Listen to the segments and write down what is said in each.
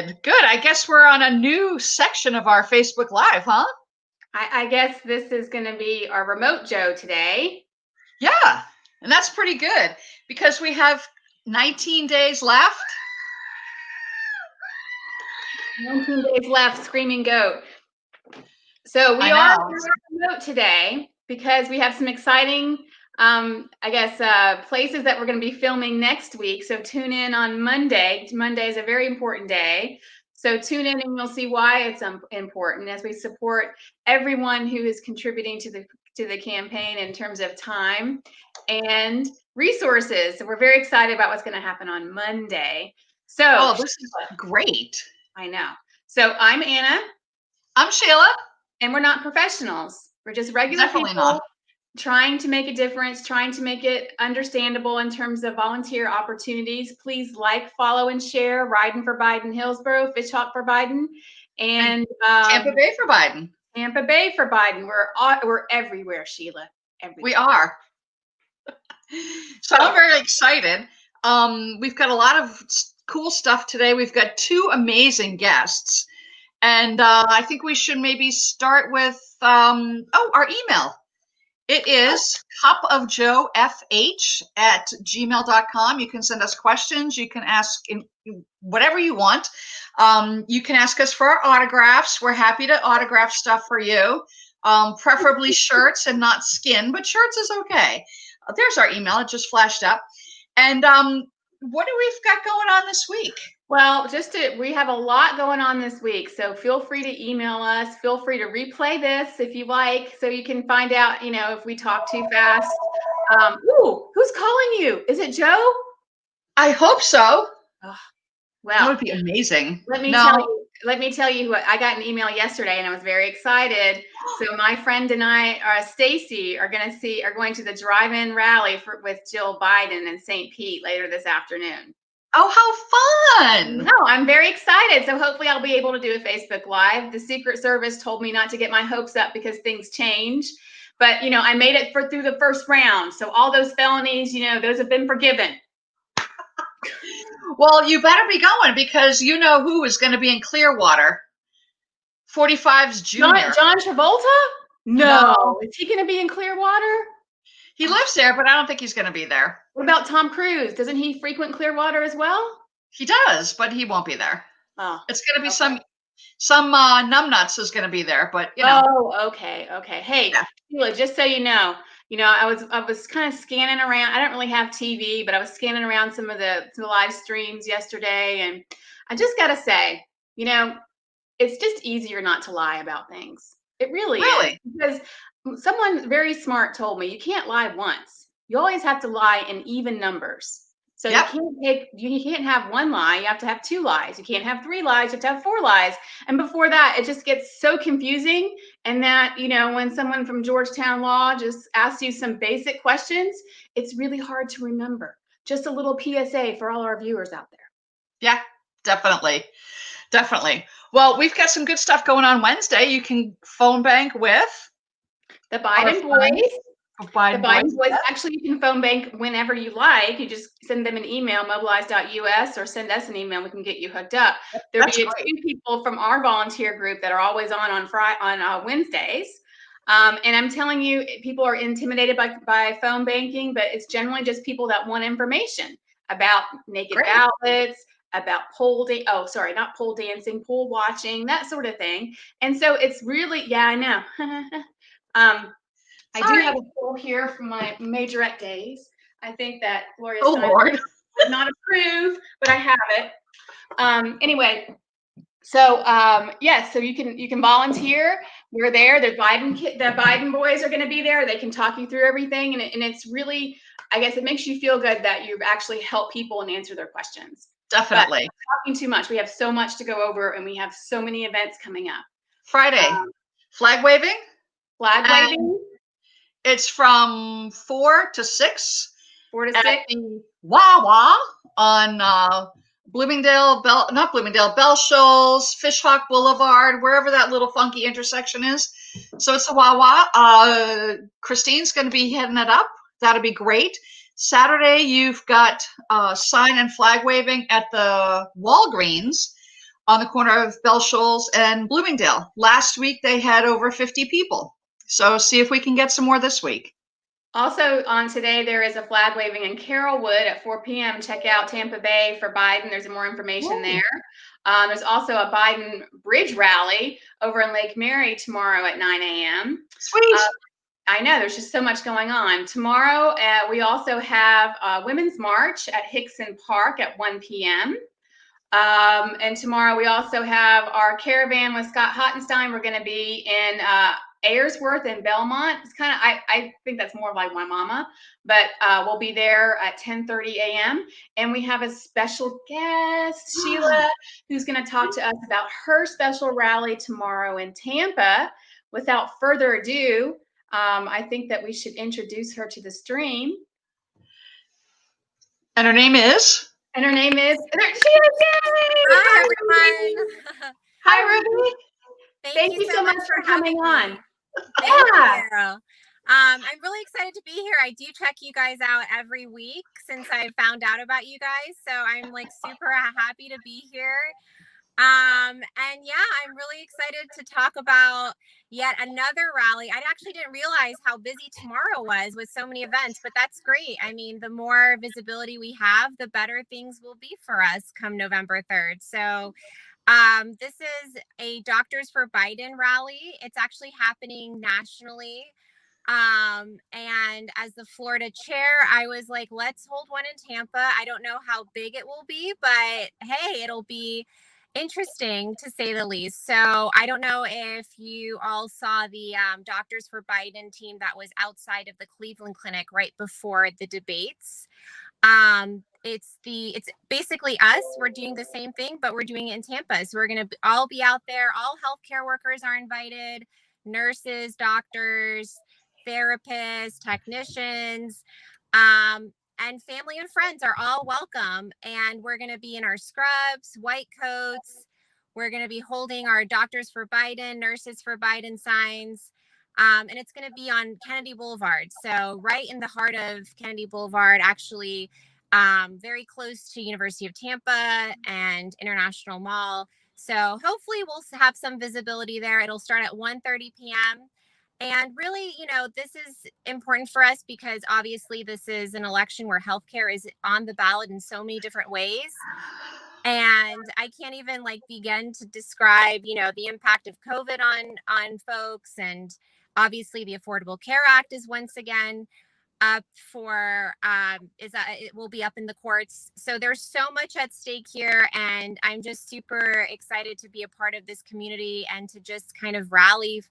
Good, good. I guess we're on a new section of our Facebook Live, huh? I guess this is going to be our remote Joe today. Yeah, and that's pretty good because we have 19 days left. 19 days left, screaming goat. So we I are know. remote today because we have some exciting, places that we're going to be filming next week. So tune in on Monday. Monday is a very important day. So tune in and you'll see why it's important as we support everyone who is contributing to the campaign in terms of time and resources. So we're very excited about what's going to happen on Monday. So Oh, this is great. I know. So I'm Anna. I'm Sheila. And we're not professionals. We're just regular Definitely people not. trying to make a difference, trying to make it understandable in terms of volunteer opportunities. Please like, follow, and share Riding for Biden Hillsborough, Fish Hawk for Biden, and Tampa Bay for Biden. Tampa Bay for Biden. We're everywhere, Sheila. Everywhere. We are. So I'm very excited. We've got a lot of cool stuff today. We've got two amazing guests. And I think we should maybe start with, our email. It is cupofjoefh@gmail.com. You can send us questions. You can ask whatever you want. You can ask us for our autographs. We're happy to autograph stuff for you, preferably shirts and not skin, but shirts is okay. There's our email. It just flashed up. And what do we've got going on this week? Well, we have a lot going on this week, so feel free to email us. Feel free to replay this if you like, so you can find out, if we talk too fast. Who's calling you? Is it Joe? I hope so. Oh, That well, would be amazing. let me tell you what I got an email yesterday, and I was very excited. So my friend and I, Stacy, are going to the drive-in rally with Jill Biden in St. Pete later this afternoon. Oh, how fun! No, I'm very excited. So hopefully I'll be able to do a Facebook Live. The Secret Service told me not to get my hopes up because things change. But, I made it through the first round. So all those felonies, those have been forgiven. Well, you better be going because you know who is going to be in Clearwater. 45's Junior. John Travolta? No. Is he going to be in Clearwater? He lives there, but I don't think he's going to be there. What about Tom Cruise? Doesn't he frequent Clearwater as well? He does, but he won't be there. Oh, it's going to be some numbnuts is going to be there, but you know. Oh, okay. Hey, yeah. Sheila, just so you know, I was kind of scanning around. I don't really have TV, but I was scanning around some of the live streams yesterday, and I just got to say, it's just easier not to lie about things. It really is. Because someone very smart told me you can't lie once. You always have to lie in even numbers. So you can't have one lie. You have to have two lies. You can't have three lies. You have to have four lies. And before that, it just gets so confusing. And that, when someone from Georgetown Law just asks you some basic questions, it's really hard to remember. Just a little PSA for all our viewers out there. Yeah, definitely. Well, we've got some good stuff going on Wednesday. You can phone bank with the Biden boys. The Biden boys. Actually, you can phone bank whenever you like. You just send them an email, mobilize.us, or send us an email. We can get you hooked up. There'll be two people from our volunteer group that are always on Wednesdays. And I'm telling you, people are intimidated by phone banking, but it's generally just people that want information about naked ballots, about pole dancing, poll watching, that sort of thing. And so it's really, I know. I do have a poll here from my majorette days. I think that Gloria Steinem would not approve, but I have it. Anyway, so yes, so you can volunteer. We're there. The Biden boys are going to be there. They can talk you through everything, and it's really, I guess, it makes you feel good that you've actually helped people and answer their questions. Definitely. But talking too much. We have so much to go over, and we have so many events coming up. Friday, flag waving. It's from 4 to 6. 4 to 6. At the Wawa on Bell Shoals, Fishhawk Boulevard, wherever that little funky intersection is. So it's the Wawa. Christine's going to be heading it up. That'll be great. Saturday, you've got sign and flag waving at the Walgreens. on the corner of Bell Shoals and Bloomingdale. Last week they had over 50 people. So see if we can get some more this week. Also on today, there is a flag waving in Carrollwood at 4 p.m. Check out Tampa Bay for Biden. There's more information there. There's also a Biden bridge rally over in Lake Mary tomorrow at 9 a.m. Sweet. I know, there's just so much going on. Tomorrow, we also have a Women's March at Hickson Park at 1 p.m. And tomorrow we also have our caravan with Scott Hottenstein. We're going to be in Ayersworth and Belmont. It's kind of, I think that's more like my mama, but we'll be there at 10:30 a.m. And we have a special guest, Sheila, who's going to talk to us about her special rally tomorrow in Tampa. Without further ado, I think that we should introduce her to the stream. And her name is? And her name is, there she is, yay! Hi, everyone. Hi, Ruby. Thank you so much for coming on. Thank you. I'm really excited to be here. I do check you guys out every week since I found out about you guys. So I'm like super happy to be here. And yeah, I'm really excited to talk about yet another rally. I actually didn't realize how busy tomorrow was with so many events, but that's great. I mean, the more visibility we have, the better things will be for us come November 3rd. So this is a Doctors for Biden rally. It's actually happening nationally. And as the Florida chair, I was like, let's hold one in Tampa. I don't know how big it will be, but hey, it'll be interesting to say the least. So I don't know if you all saw the Doctors for Biden team that was outside of the Cleveland Clinic right before the debates. It's basically us. We're doing the same thing, but we're doing it in Tampa. So we're going to all be out there. All healthcare workers are invited, nurses, doctors, therapists, technicians, and family and friends are all welcome. And we're going to be in our scrubs, white coats. We're going to be holding our Doctors for Biden, Nurses for Biden signs. And it's going to be on Kennedy Boulevard. So right in the heart of Kennedy Boulevard, actually very close to University of Tampa and International Mall. So hopefully we'll have some visibility there. It'll start at 1:30 p.m. And really, you know, this is important for us because obviously this is an election where healthcare is on the ballot in so many different ways. And I can't even like begin to describe, you know, the impact of COVID on folks. And obviously the Affordable Care Act is once again up for it will be up in the courts. So there's so much at stake here, and I'm just super excited to be a part of this community and to just kind of rally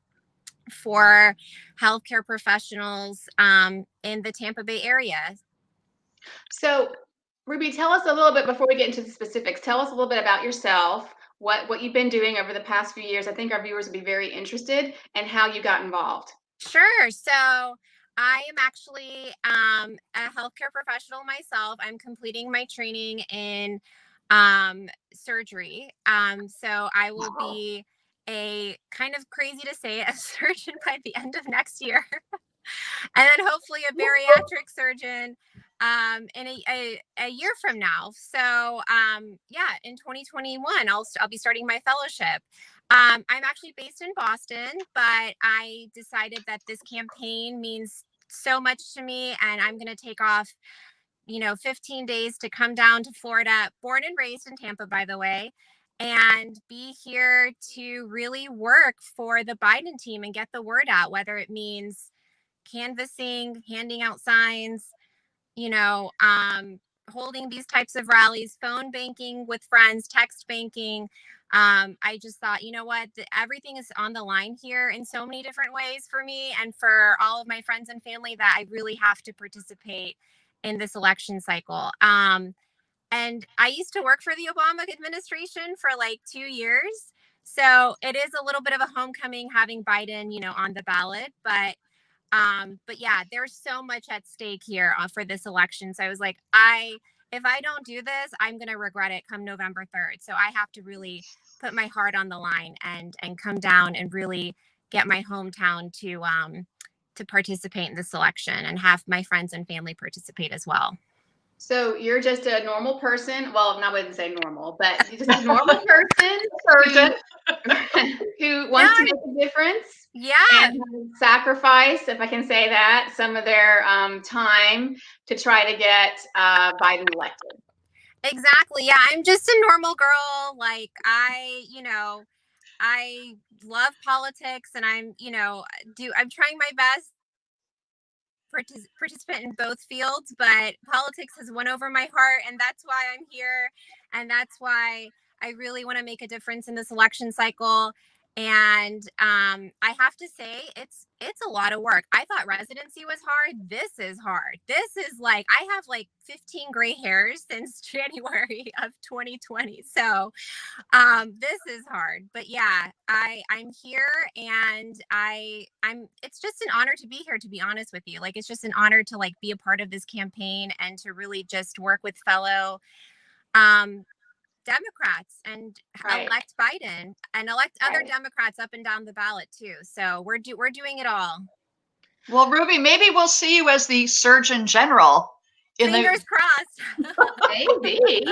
for healthcare professionals in the Tampa Bay area. So Ruby, tell us a little bit before we get into the specifics. Tell us a little bit about yourself, what you've been doing over the past few years. I think our viewers would be very interested, and how you got involved. Sure. So I am actually a healthcare professional myself. I'm completing my training in surgery. So I will be a kind of crazy to say a surgeon by the end of next year. And then hopefully a bariatric surgeon in a year from now. So yeah, in 2021, I'll be starting my fellowship. I'm actually based in Boston, but I decided that this campaign means so much to me, and I'm going to take off, you know, 15 days to come down to Florida, born and raised in Tampa, by the way, and be here to really work for the Biden team and get the word out, whether it means canvassing, handing out signs, you know, holding these types of rallies, phone banking with friends, text banking. I just thought, you know what, everything is on the line here in so many different ways for me and for all of my friends and family that I really have to participate in this election cycle. And I used to work for the Obama administration for like 2 years. So it is a little bit of a homecoming having Biden, you know, on the ballot, but yeah, there's so much at stake here for this election. So I was like, if I don't do this, I'm going to regret it come November 3rd. So I have to really put my heart on the line and come down and really get my hometown to participate in this election and have my friends and family participate as well. So you're just a normal person. Well, I wouldn't say normal, but you're just a normal person who wants to make a difference. Yeah. And sacrifice, if I can say that, some of their time to try to get Biden elected. Exactly. Yeah. I'm just a normal girl. Like I love politics and I'm trying my best participant in both fields, but politics has won over my heart, and that's why I'm here, and that's why I really want to make a difference in this election cycle. And I have to say, it's a lot of work. I thought residency was hard. This is hard. This is like I have like 15 gray hairs since January of 2020. So this is hard, but yeah, I'm here and I'm it's just an honor to be here, to be honest with you. Like it's just an honor to like be a part of this campaign and to really just work with fellow um Democrats and elect Biden and elect other Democrats up and down the ballot too. So we're doing it all. Well, Ruby, maybe we'll see you as the Surgeon General. Fingers crossed. Maybe.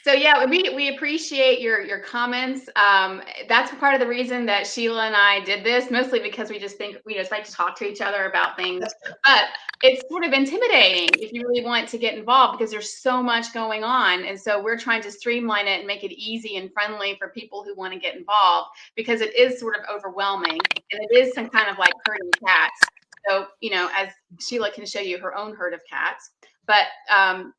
So yeah, we appreciate your comments. That's part of the reason that Sheila and I did this, mostly because we just think we just like to talk to each other about things. But it's sort of intimidating if you really want to get involved because there's so much going on. And so we're trying to streamline it and make it easy and friendly for people who want to get involved because it is sort of overwhelming and it is some kind of like herding cats. So, as Sheila can show you her own herd of cats. But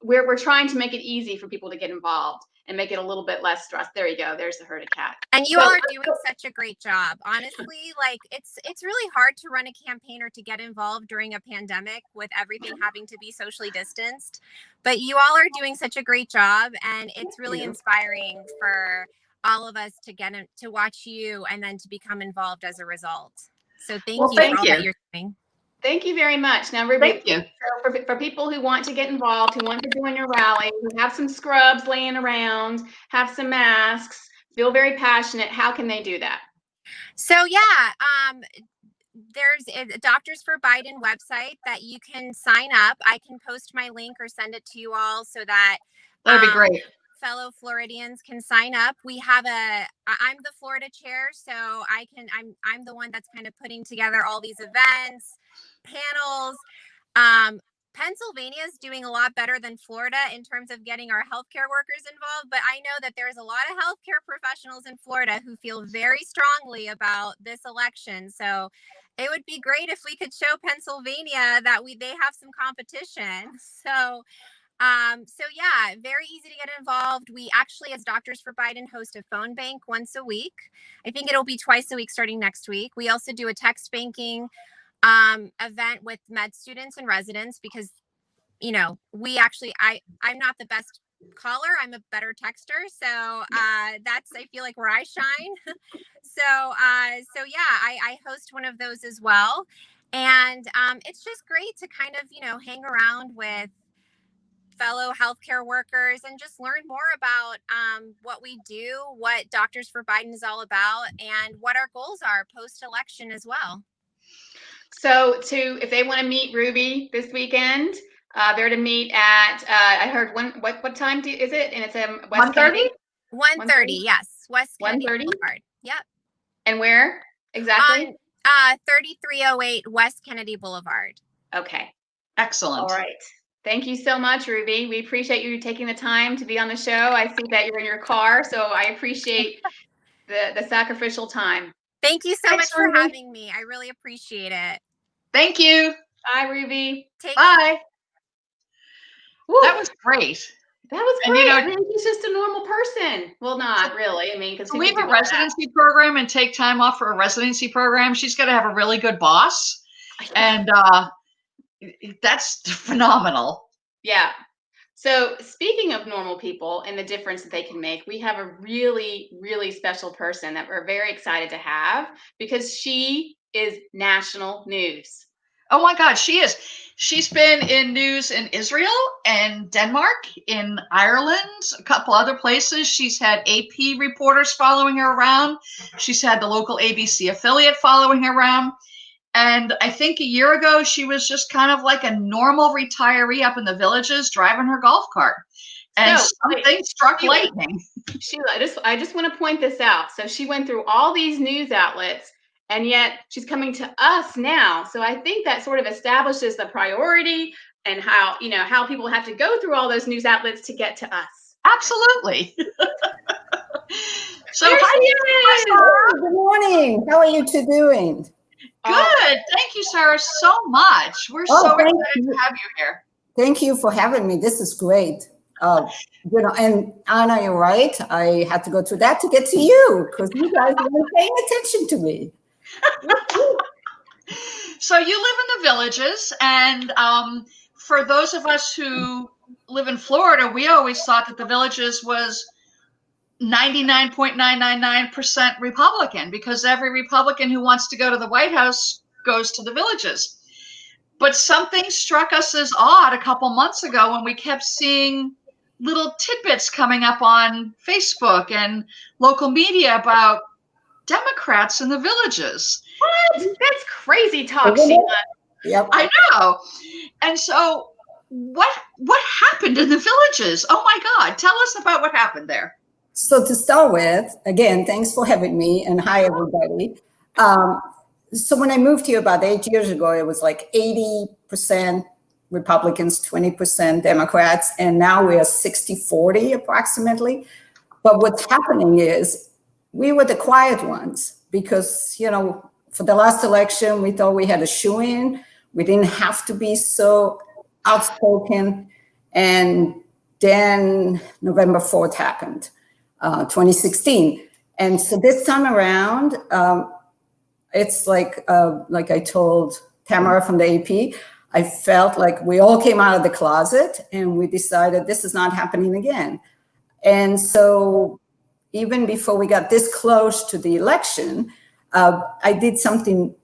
we're trying to make it easy for people to get involved and make it a little bit less stress. There you go. There's the herd of cats. And you all are doing such a great job. Honestly, like it's really hard to run a campaign or to get involved during a pandemic with everything having to be socially distanced. But you all are doing such a great job, and it's really inspiring for all of us to get to watch you and then to become involved as a result. So thank you for all that you're doing. Thank you very much. Now, Ruby, for people who want to get involved, who want to join your rally, who have some scrubs laying around, have some masks, feel very passionate, how can they do that? So yeah, there's a Doctors for Biden website that you can sign up. I can post my link or send it to you all so that that'd be great. Fellow Floridians can sign up. I'm the Florida chair, so I'm the one that's kind of putting together all these events, panels. Pennsylvania is doing a lot better than Florida in terms of getting our healthcare workers involved, but I know that there's a lot of healthcare professionals in Florida who feel very strongly about this election. So it would be great if we could show Pennsylvania that they have some competition. So yeah, very easy to get involved. We actually, as Doctors for Biden, host a phone bank once a week. I think it'll be twice a week starting next week. We also do a text banking event with med students and residents because, I'm not the best caller. I'm a better texter. So that's, I feel like, where I shine. So yeah, I host one of those as well. And it's just great to kind of, hang around with fellow healthcare workers and just learn more about what we do, what Doctors for Biden is all about, and what our goals are post-election as well. So if they want to meet Ruby this weekend, they're to meet at, I heard what time is it? And it's West Kennedy? 1:30, yes. West Kennedy Boulevard. Yep. And where exactly? 3308 West Kennedy Boulevard. Okay. Excellent. All right. Thank you so much, Ruby. We appreciate you taking the time to be on the show. I see that you're in your car, so I appreciate the sacrificial time. Thank you so much for having me. I really appreciate it. Thank you. Bye, Ruby. Bye. That was great. That was great. I mean, he's just a normal person. Well, not really. I mean, because we have a residency program and take time off for a residency program. She's got to have a really good boss, and that's phenomenal. Yeah. So speaking of normal people and the difference that they can make, we have a really, really special person that we're very excited to have because she is national news. Oh my God, she is. She's been in news in Israel and Denmark, in Ireland, a couple other places. She's had AP reporters following her around. She's had the local ABC affiliate following her around. And I think a year ago, she was just kind of like a normal retiree up in the Villages driving her golf cart. And something struck lightning. Sheila, I just want to point this out. So she went through all these news outlets, and yet she's coming to us now. So I think that sort of establishes the priority and how, how people have to go through all those news outlets to get to us. Absolutely. So hi, good morning. How are you two doing? Good. Thank you, Sarah, so much. We're so excited to have you here. Thank you for having me. This is great. And Anna, you're right. I had to go through that to get to you because you guys weren't paying attention to me. So you live in the Villages, and for those of us who live in Florida, we always thought that the Villages was 99.999% Republican, because every Republican who wants to go to the White House goes to the Villages. But something struck us as odd a couple months ago when we kept seeing little tidbits coming up on Facebook and local media about Democrats in the Villages. What? That's crazy talk, Sheila. Yep. I know. And so what happened in the Villages? Oh my God. Tell us about what happened there. So to start with, again, thanks for having me, and hi, everybody. So when I moved here about 8 years ago, it was like 80% Republicans, 20% Democrats, and now we are 60-40 approximately. But what's happening is we were the quiet ones because, for the last election, we thought we had a shoo-in. We didn't have to be so outspoken. And then November 4th happened, 2016. And so this time around, it's like I told Tamara from the AP, I felt like we all came out of the closet and we decided this is not happening again. And so even before we got this close to the election, I did something.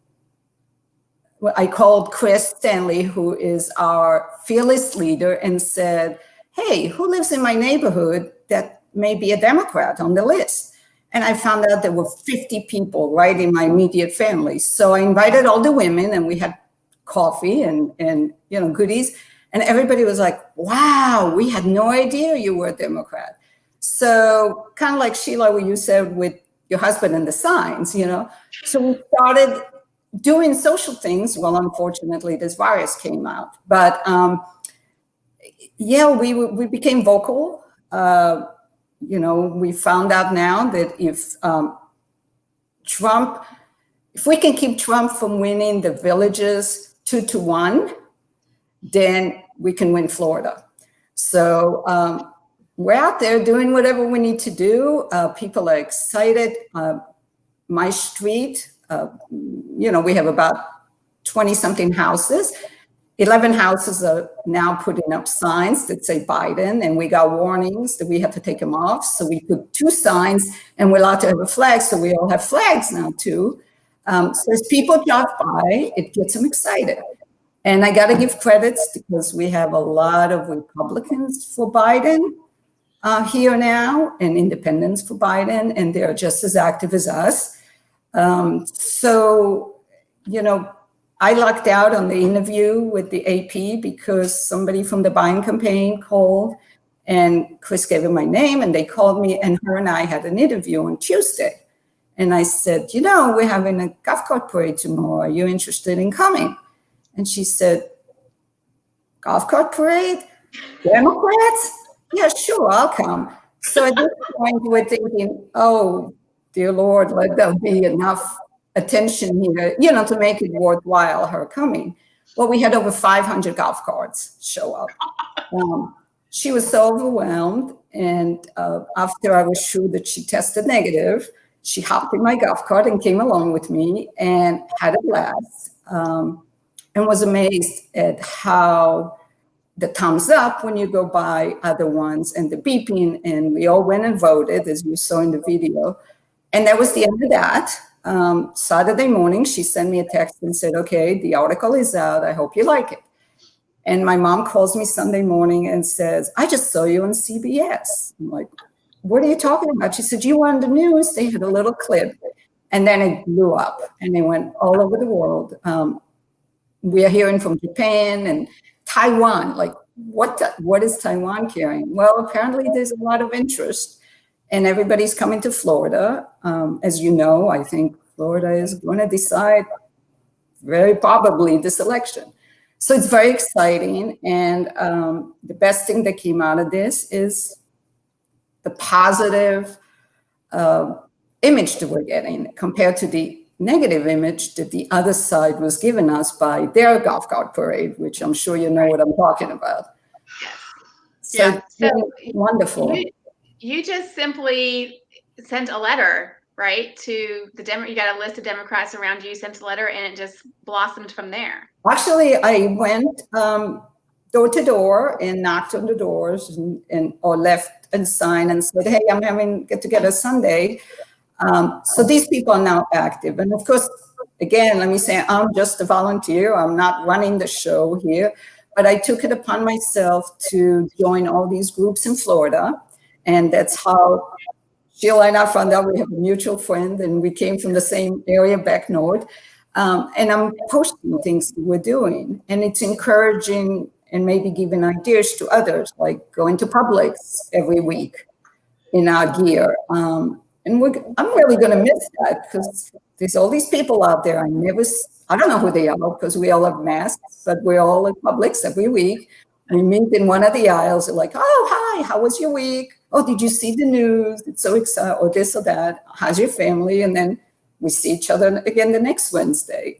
I called Chris Stanley, who is our fearless leader, and said, hey, who lives in my neighborhood that may be a Democrat on the list? And I found out there were 50 people right in my immediate family. So I invited all the women, and we had coffee and goodies. And everybody was like, wow, we had no idea you were a Democrat. So kind of like Sheila, what you said with your husband and the signs, So we started doing social things. Well, unfortunately, this virus came out. But we became vocal. We found out now that if we can keep Trump from winning the Villages 2-1, then we can win Florida. So we're out there doing whatever we need to do. People are excited. My street, we have about 20-something houses. 11 houses are now putting up signs that say Biden, and we got warnings that we have to take them off. So we put 2 signs, and we're allowed to have a flag. So we all have flags now too. So as people drive by, it gets them excited. And I got to give credits because we have a lot of Republicans for Biden here now, and independents for Biden, and they're just as active as us. I lucked out on the interview with the AP because somebody from the Biden campaign called, and Chris gave him my name, and they called me, and her and I had an interview on Tuesday. And I said, we're having a golf cart parade tomorrow. Are you interested in coming? And she said, golf cart parade? Democrats? Yeah, sure, I'll come. So at this point, we're thinking, oh, dear Lord, let there be enough attention here, to make it worthwhile her coming. Well, we had over 500 golf carts show up. She was so overwhelmed. And after I was sure that she tested negative, she hopped in my golf cart and came along with me and had a blast, and was amazed at how the thumbs up when you go by other ones and the beeping. And we all went and voted, as you saw in the video. And that was the end of that. Saturday morning, she sent me a text and said, okay, the article is out. I hope you like it. And my mom calls me Sunday morning and says, I just saw you on CBS. I'm like, what are you talking about? She said, you were on the news. They had a little clip. And then it blew up and it went all over the world. We are hearing from Japan and Taiwan, like what is Taiwan carrying? Well, apparently there's a lot of interest and everybody's coming to Florida. As you know, I think Florida is going to decide very probably this election. So it's very exciting. And the best thing that came out of this is the positive image that we're getting compared to the negative image that the other side was giving us by their golf cart parade, which I'm sure you know what I'm talking about. Yes. So, wonderful. You just simply sent a letter, right, to the you got a list of Democrats around you, sent a letter, and it just blossomed from there. Actually, I went door to door and knocked on the doors or left a sign and said, hey, I'm having get together Sunday. So these people are now active. And of course, again, let me say, I'm just a volunteer. I'm not running the show here, but I took it upon myself to join all these groups in Florida. And that's how Sheila and I found out we have a mutual friend and we came from the same area back north. And I'm posting things that we're doing. And it's encouraging and maybe giving ideas to others, like going to Publix every week in our gear. And I'm really going to miss that because there's all these people out there. I don't know who they are because we all have masks, but we're all at Publix every week. We meet in one of the aisles. They're like, oh, hi, how was your week? Oh, did you see the news? It's so exciting, or this or that. How's your family? And then we see each other again the next Wednesday.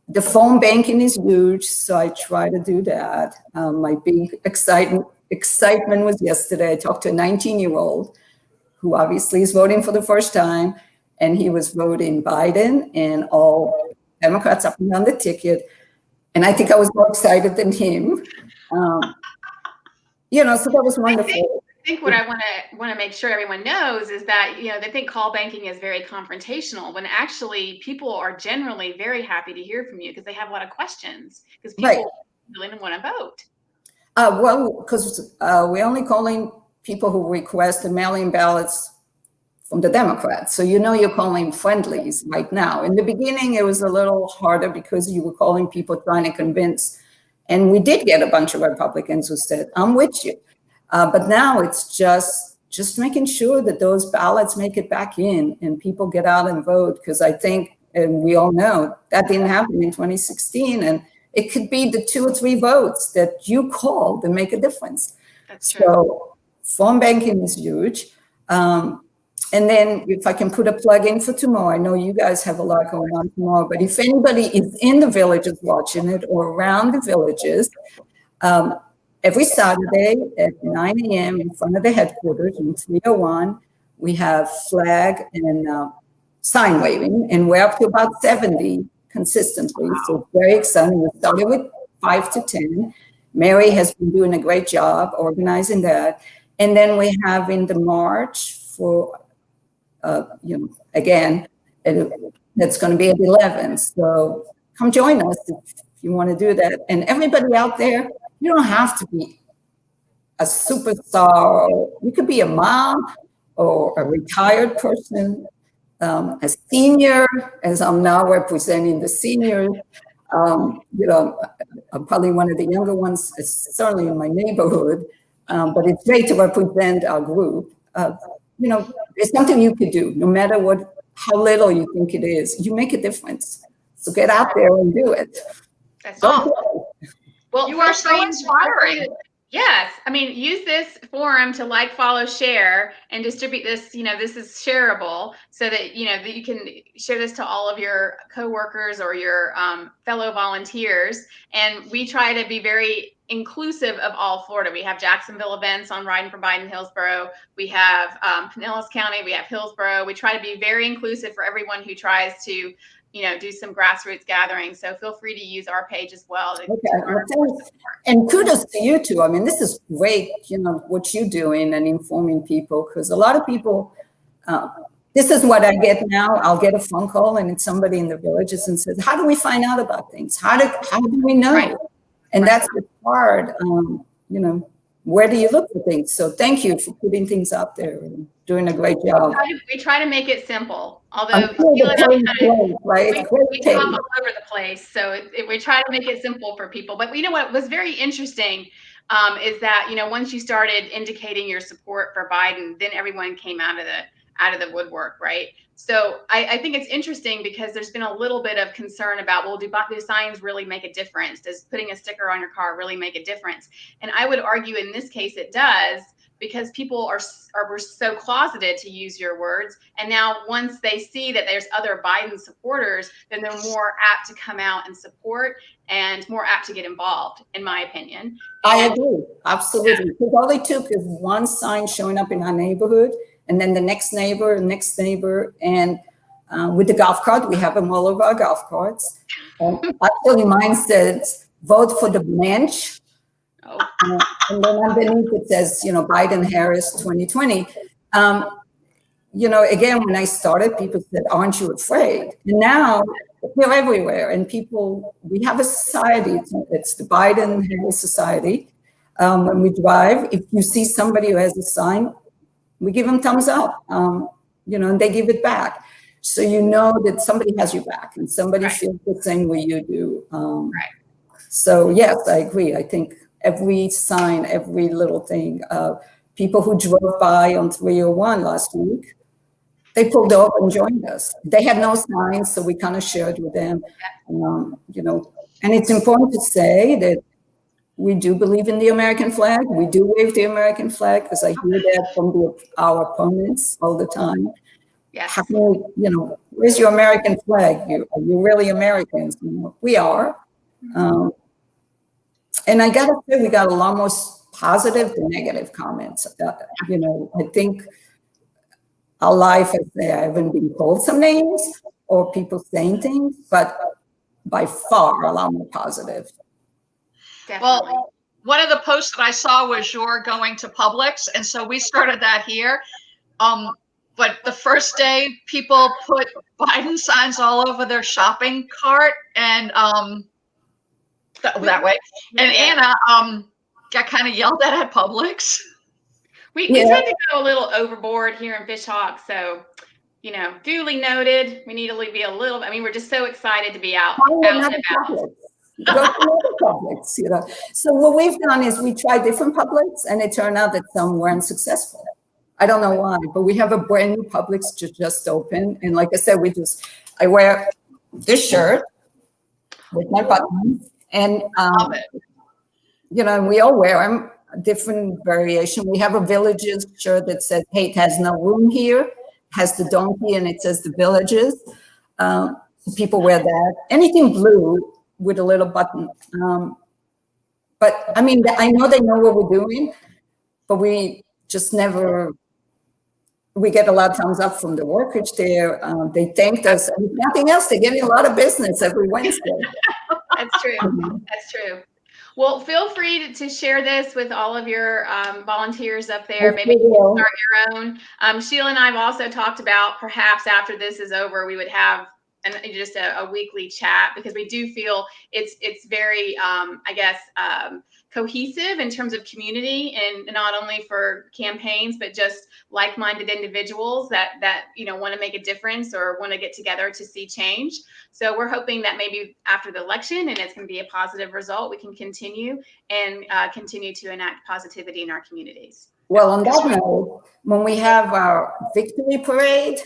The phone banking is huge, so I try to do that. My big excitement was yesterday. I talked to a 19-year-old who obviously is voting for the first time, and he was voting Biden and all Democrats up and down the ticket. And I think I was more excited than him. So that was wonderful. I think what I want to make sure everyone knows is that, they think call banking is very confrontational when actually people are generally very happy to hear from you because they have a lot of questions because people really want to vote. Well, because we're only calling people who request the mail-in ballots from the Democrats. So you're calling friendlies right now. In the beginning, it was a little harder because you were calling people trying to convince. And we did get a bunch of Republicans who said, I'm with you. But now it's just making sure that those ballots make it back in and people get out and vote. Because I think, and we all know, that didn't happen in 2016. And it could be the 2 or 3 votes that you call that make a difference. That's true. So phone banking is huge. And then if I can put a plug in for tomorrow, I know you guys have a lot going on tomorrow, but if anybody is in the villages watching it or around the villages, every Saturday at 9 a.m. in front of the headquarters in 301, we have flag and sign waving, and we're up to about 70 consistently. So it's very exciting. We started with 5 to 10. Mary has been doing a great job organizing that. And then we have in the March for, again, that's going to be at 11. So come join us if you want to do that. And everybody out there, you don't have to be a superstar. You could be a mom or a retired person, a senior, as I'm now representing the seniors. I'm probably one of the younger ones, certainly in my neighborhood, but it's great to represent our group. There's something you could do, no matter how little you think it is. You make a difference. So get out there and do it. That's right. Well, you are so inspiring. Yes. I mean, use this forum to like, follow, share, and distribute this. This is shareable so that, that you can share this to all of your coworkers or your fellow volunteers. And we try to be very inclusive of all Florida. We have Jacksonville events on Riding for Biden, Hillsborough. We have Pinellas County. We have Hillsborough. We try to be very inclusive for everyone who tries to do some grassroots gatherings. So feel free to use our page as well. And kudos to you too. I mean, this is great, what you're doing and informing people, because a lot of people, this is what I get now. I'll get a phone call and it's somebody in the villages and says, how do we find out about things? How do we know? Right. And that's what's hard. where do you look for things? So thank you for putting things out there and doing a great job. We try to make it simple, although I'm sure Sheila and I right? we talk all over the place, so we try to make it simple for people. But you know what was very interesting is that, you know, once you started indicating your support for Biden, then everyone came out of the woodwork, right? So I think it's interesting because there's been a little bit of concern about, well, do signs really make a difference? Does putting a sticker on your car really make a difference? And I would argue in this case it does, because people are so closeted, to use your words. And now once they see that there's other Biden supporters, then they're more apt to come out and support and more apt to get involved, in my opinion. I agree, absolutely. Because all it took is one sign showing up in our neighborhood, and then the next neighbor, and with the golf cart, we have them all over our golf carts. Actually, mine says, vote for the bench. And then underneath it says, you know, Biden Harris 2020. You know, again, when I started, people said, aren't you afraid? And now they're everywhere. And we have a society, it's the Biden Harris Society. When we drive, if you see somebody who has a sign, we give them thumbs up, you know, and they give it back. So you know that somebody has your back and somebody feels the same way you do. So yes, I agree. I think every sign, every little thing, people who drove by on 301 last week, they pulled over and joined us. They had no signs, so we kind of shared with them, you know, and it's important to say that we do believe in the American flag. We do wave the American flag, because I hear that from our opponents all the time. Yes. How can you know, where's your American flag? Are you really Americans? You know, we are. And I gotta say, we got a lot more positive than negative comments. You know, I think our life, I haven't been called some names or people saying things, but by far a lot more positive. Definitely. Well, one of the posts that I saw was you're going to Publix, and so we started that here. But the first day, people put Biden signs all over their shopping cart, and that way. And Anna got kind of yelled at Publix. We tend to go a little overboard here in Fishhawk, so, you know, duly noted. We need to be a little. I mean, we're just so excited to be out and about. Go to other Publix, you know. So what we've done is we tried different Publix, and it turned out that some weren't successful. I don't know why, but we have a brand new Publix just open, and like I said, I wear this shirt with my buttons, and you know, and we all wear them, a different variation. We have a Villages shirt that says hate has no room here, has the donkey, and it says the Villages. So people wear that. Anything blue with a little button. But I mean, I know they know what we're doing, but we just never, we get a lot of thumbs up from the workers there. They thanked us. And if nothing else, they're getting a lot of business every Wednesday. That's true. That's true. Well, feel free to share this with all of your volunteers up there. Maybe you can start your own. Sheila and I have also talked about perhaps after this is over, we would have just a weekly chat, because we do feel it's very, I guess, cohesive in terms of community, and not only for campaigns, but just like-minded individuals that you know, want to make a difference or want to get together to see change. So we're hoping that maybe after the election, and it's going to be a positive result, we can continue to enact positivity in our communities. Well, on that note, when we have our victory parade,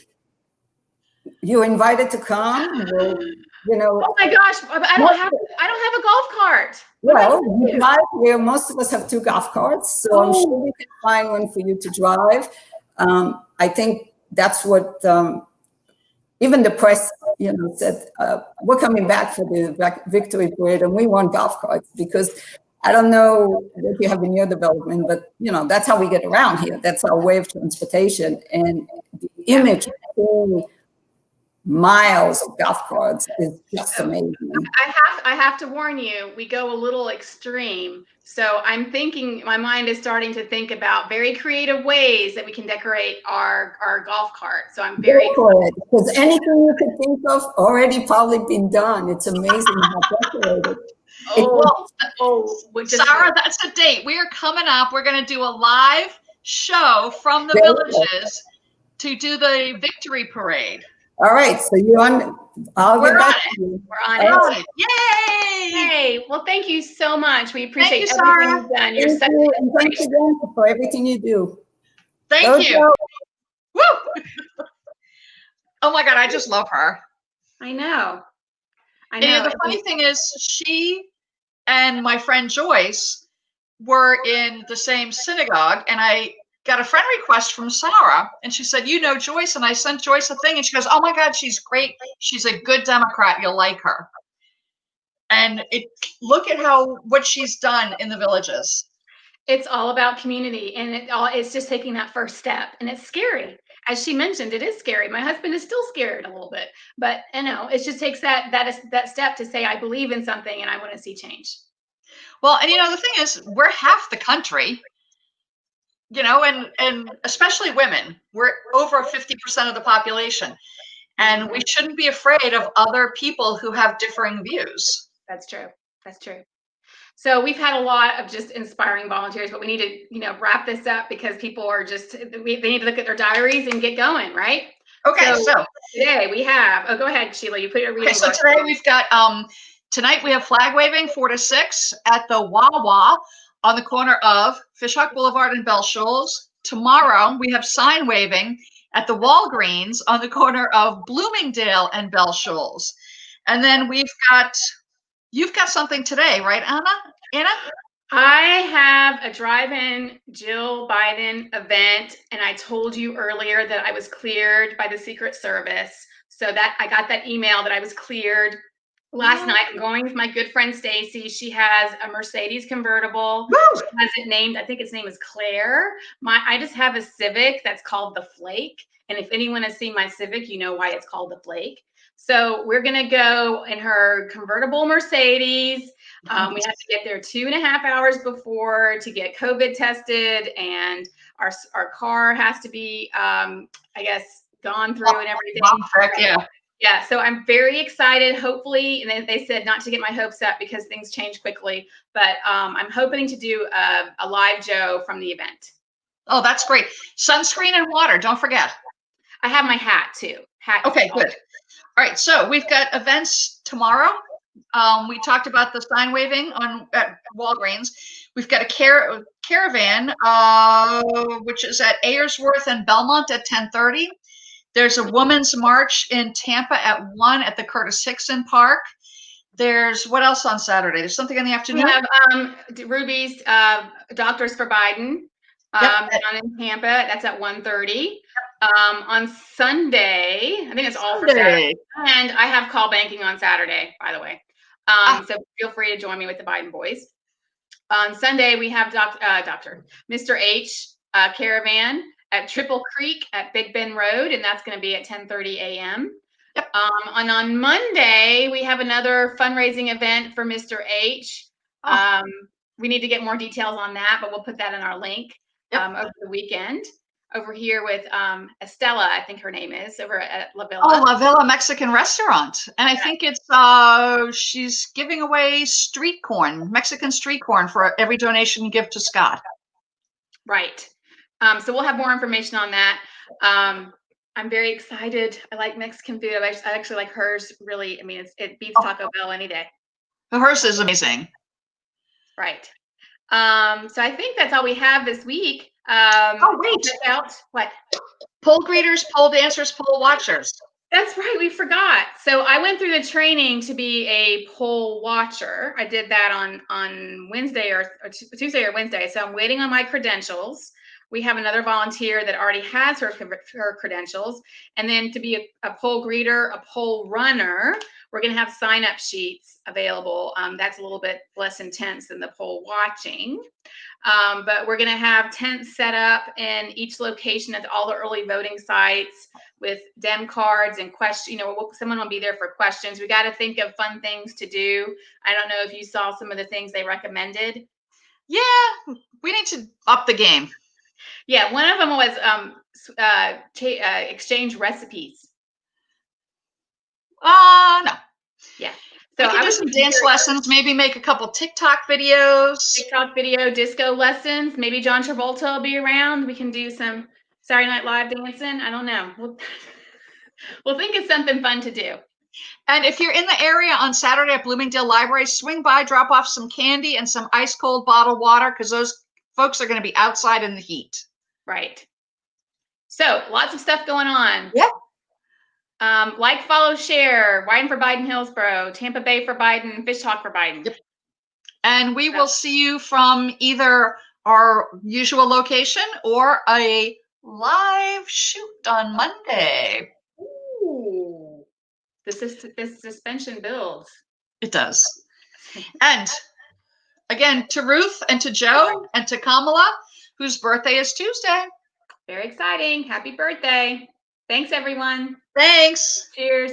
you're invited to come. You know. Oh my gosh! I don't have a golf cart. Well, we drive here. Most of us have 2 golf carts, so I'm sure we can find one for you to drive. I think that's what even the press, you know, said. We're coming back for the victory parade, and we want golf carts, because I don't know what you have in your development, but you know, that's how we get around here. That's our way of transportation, and the image of miles of golf carts is just amazing. I have to warn you, we go a little extreme. So I'm thinking, my mind is starting to think about very creative ways that we can decorate our golf cart. So I'm very excited, because anything you could think of already probably been done. It's amazing how decorated. Sarah, that's a date. We are coming up. We're going to do a live show from the villages to do the victory parade. All right, so you're on. We're on it. Yay! Yay! Well, thank you so much. We appreciate everything you've done. You're such an inspiration. Thanks again for everything you do. Thank you. Woo! Oh my God, I just love her. I know. And, the funny thing is, she and my friend Joyce were in the same synagogue, and I got a friend request from Sarah, and she said, you know Joyce, and I sent Joyce a thing, and she goes, oh my God, she's great. She's a good Democrat. You'll like her. And look at what she's done in the villages. It's all about community, and it's just taking that first step, and it's scary. As she mentioned, it is scary. My husband is still scared a little bit, but it just takes that step to say, I believe in something and I want to see change. Well, and the thing is, we're half the country, and especially women. We're over 50% of the population, and we shouldn't be afraid of other people who have differing views. That's true. That's true. So we've had a lot of just inspiring volunteers, but we need to, wrap this up because people are they need to look at their diaries and get going, right? Okay, so today we have, go ahead, Sheila, you put your reading. Okay, so today we've got, tonight we have flag waving 4 to 6 at the Wawa on the corner of Fishhawk Boulevard and Bell Shoals. Tomorrow we have sign waving at the Walgreens on the corner of Bloomingdale and Bell Shoals. And then you've got something today, right, Anna? I have a drive-in Jill Biden event, and I told you earlier that I was cleared by the Secret Service. So that I got that email that I was cleared last night. I'm going with my good friend Stacy. She has a Mercedes convertible. She has it named, I think its name is Claire. I just have a Civic that's called the Flake. And if anyone has seen my Civic, you know why it's called the Flake. So we're gonna go in her convertible Mercedes. We have to get there 2.5 hours before to get COVID tested, and our car has to be, I guess, gone through and everything. Yeah. So I'm very excited. Hopefully, and they said not to get my hopes up because things change quickly, but I'm hoping to do a live Joe from the event. Oh, that's great. Sunscreen and water. Don't forget. I have my hat too. Okay, good. All right. So we've got events tomorrow. We talked about the sign waving at Walgreens. We've got a caravan, which is at Ayersworth and Belmont at 10:30. There's a women's march in Tampa at 1 at the Curtis Hickson Park. There's what else on Saturday? There's something in the afternoon. We have Ruby's Doctors for Biden down in Tampa. That's at 1:30. On Sunday, I think it's all for Saturday. And I have call banking on Saturday, by the way. So feel free to join me with the Biden boys. On Sunday, we have Mr. H caravan at Triple Creek at Big Bend Road, and that's going to be at 10:30 a.m. And on Monday, we have another fundraising event for Mr. H. We need to get more details on that, but we'll put that in our link over the weekend. Over here with Estella, I think her name is, over at La Villa. Oh, La Villa Mexican restaurant. And I think it's, she's giving away street corn, Mexican street corn for every donation you give to Scott. Right. So we'll have more information on that. I'm very excited. I like Mexican food. I actually like hers really. I mean, it beats Taco Bell any day. Hers is amazing. Right. So I think that's all we have this week. Wait. What? Poll greeters, poll dancers, poll watchers. That's right. We forgot. So I went through the training to be a poll watcher. I did that on Wednesday or Tuesday or Wednesday. So I'm waiting on my credentials. We have another volunteer that already has her credentials. And then to be a poll greeter, a poll runner, we're going to have sign-up sheets available. That's a little bit less intense than the poll watching. But we're going to have tents set up in each location at all the early voting sites with Dem cards and questions. Someone will be there for questions. We got to think of fun things to do. I don't know if you saw some of the things they recommended. Yeah, we need to up the game. Yeah, one of them was exchange recipes. No. Yeah. So we can do some dance lessons, maybe make a couple TikTok videos. TikTok video, disco lessons. Maybe John Travolta will be around. We can do some Saturday Night Live dancing. I don't know. We'll think of something fun to do. And if you're in the area on Saturday at Bloomingdale Library, swing by, drop off some candy and some ice cold bottled water, because those folks are going to be outside in the heat. Right. So lots of stuff going on. Yep. Like, follow, share. Wyden for Biden, Hillsborough. Tampa Bay for Biden. Fish Talk for Biden. Yep. And we will see you from either our usual location or a live shoot on Monday. Ooh. This suspension builds. It does. And again, to Ruth and to Joe and to Kamala, whose birthday is Tuesday. Very exciting. Happy birthday. Thanks, everyone. Thanks. Cheers.